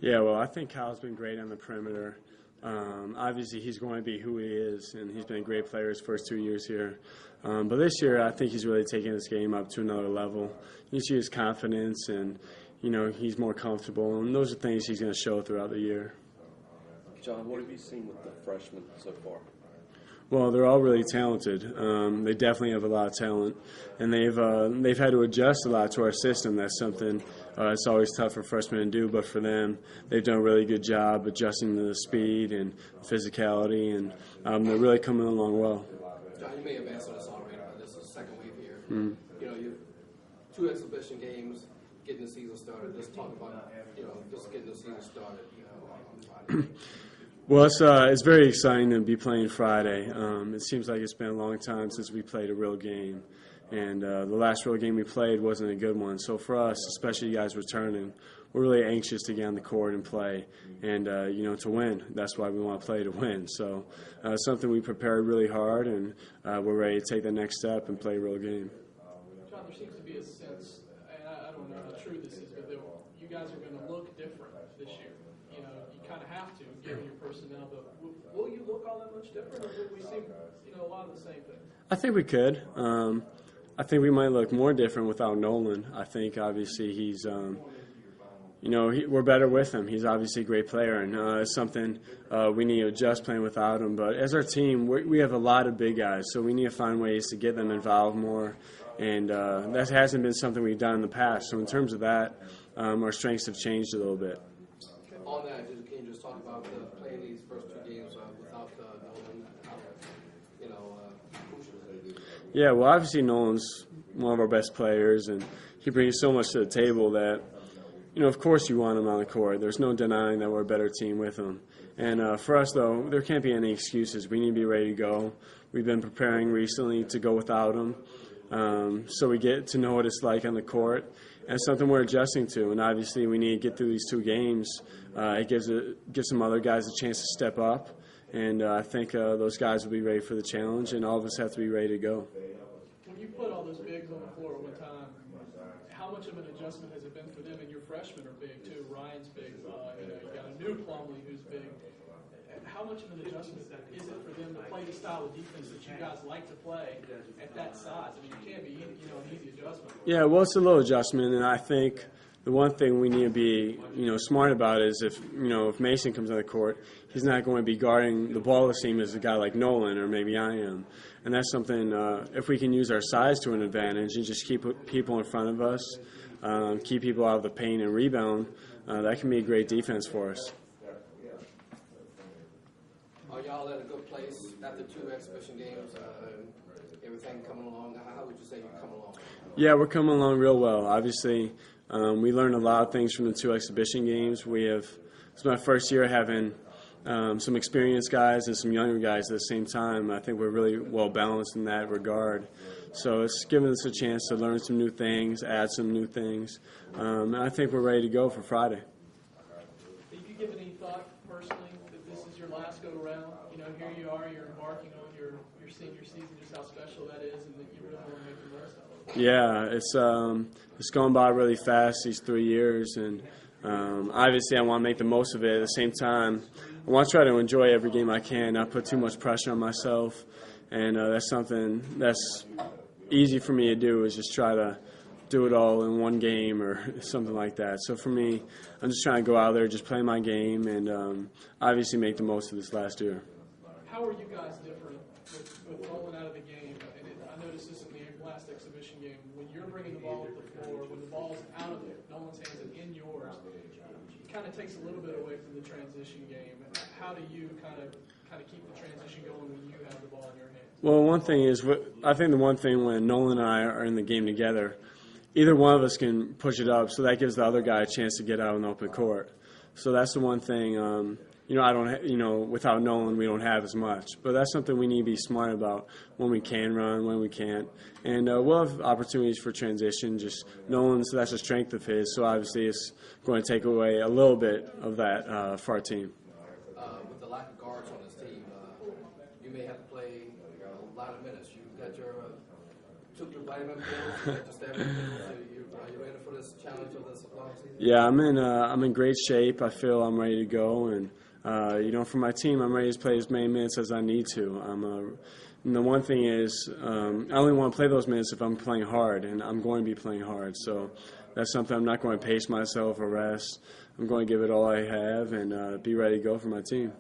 Yeah, well, I think Kyle's been great on the perimeter. Obviously, he's going to be who he is, and he's been a great player his first 2 years here. But this year, I think he's really taken his game up to another level. You see his confidence, and he's more comfortable, and those are things he's going to show throughout the year. Jon, what have you seen with the freshmen so far? Well, they're all really talented. They definitely have a lot of talent, and they've had to adjust a lot to our system. That's something it's always tough for freshmen to do, but for them, they've done a really good job adjusting to the speed and physicality, and they're really coming along well. Jon, you may have answered this already, but this is the second week here. Mm-hmm. You 2 exhibition games, getting the season started. Let's talk about just getting the season started. On Friday. Well, it's very exciting to be playing Friday. It seems like it's been a long time since we played a real game, and the last real game we played wasn't a good one. So for us, especially you guys returning, we're really anxious to get on the court and play, and to win. That's why we want to play to win. So something we prepared really hard, and we're ready to take the next step and play a real game. Jon, there seems to be a sense, and I don't know how true this is, but you guys are going to look different this year. You kind of have to, given your personnel. But will you look all that much different, or will we see, a lot of the same things? I think we could. I think we might look more different without Nolan. I think obviously he's, we're better with him. He's obviously a great player, and it's something we need to adjust playing without him. But as our team, we have a lot of big guys, so we need to find ways to get them involved more. And that hasn't been something we've done in the past. So in terms of that, our strengths have changed a little bit. On that, can you just talk about playing these first 2 games without Nolan? Yeah, well, obviously Nolan's one of our best players, and he brings so much to the table that, of course you want him on the court. There's no denying that we're a better team with him. And for us, though, there can't be any excuses. We need to be ready to go. We've been preparing recently to go without him, so we get to know what it's like on the court. And it's something we're adjusting to, and obviously we need to get through these 2 games. It gives some other guys a chance to step up, and I think those guys will be ready for the challenge, and all of us have to be ready to go. When you put all those bigs on the floor at one time, how much of an adjustment has it been for them? And your freshmen are big too. Ryan's big. You got a new Plumlee who's big. How much of an adjustment is it for them to play the style of defense that you guys like to play at that size? I mean, it can't be an easy adjustment. Yeah, well, it's a little adjustment, and I think the one thing we need to be smart about is if Mason comes on the court, he's not going to be guarding the ball the same as a guy like Nolan or maybe I am. And that's something, if we can use our size to an advantage and just keep people in front of us, keep people out of the paint and rebound, that can be a great defense for us. Are y'all at a good place after 2 exhibition games? Everything coming along? How would you say you're coming along? Yeah, we're coming along real well. Obviously, we learned a lot of things from the 2 exhibition games. It's my first year having some experienced guys and some younger guys at the same time. I think we're really well balanced in that regard. So it's given us a chance to learn some new things, add some new things, and I think we're ready to go for Friday. Have you given any thought personally that this is your last go around? Here you are, you're embarking on your senior season, just how special that is, and that you really want to make the most of it. Yeah, it's gone by really fast these 3 years, and obviously I want to make the most of it. At the same time, I want to try to enjoy every game I can, not put too much pressure on myself, and that's something that's easy for me to do, is just try to do it all in one game or something like that. So for me, I'm just trying to go out there, just play my game, and obviously make the most of this last year. How are you guys different with Nolan out of the game? And I noticed this in the last exhibition game. When you're bringing the ball up the floor, when the ball's out of Nolan's hands and in yours, it kind of takes a little bit away from the transition game. How do you kind of keep the transition going when you have the ball in your hands? Well, one thing is, I think the one thing when Nolan and I are in the game together, either one of us can push it up, so that gives the other guy a chance to get out on the open court. So that's the one thing. I don't. Without Nolan, we don't have as much. But that's something we need to be smart about when we can run, when we can't, and we'll have opportunities for transition. Just that's a strength of his. So obviously, it's going to take away a little bit of that for our team. With the lack of guards on this team, you may have to play a lot of minutes. You got took your vitamin pills, you got your stamina pills. You ready for this challenge of this long season? Yeah, I'm in great shape. I feel I'm ready to go, and for my team, I'm ready to play as many minutes as I need to. And the one thing is, I only want to play those minutes if I'm playing hard, and I'm going to be playing hard. So that's something I'm not going to pace myself or rest. I'm going to give it all I have and be ready to go for my team.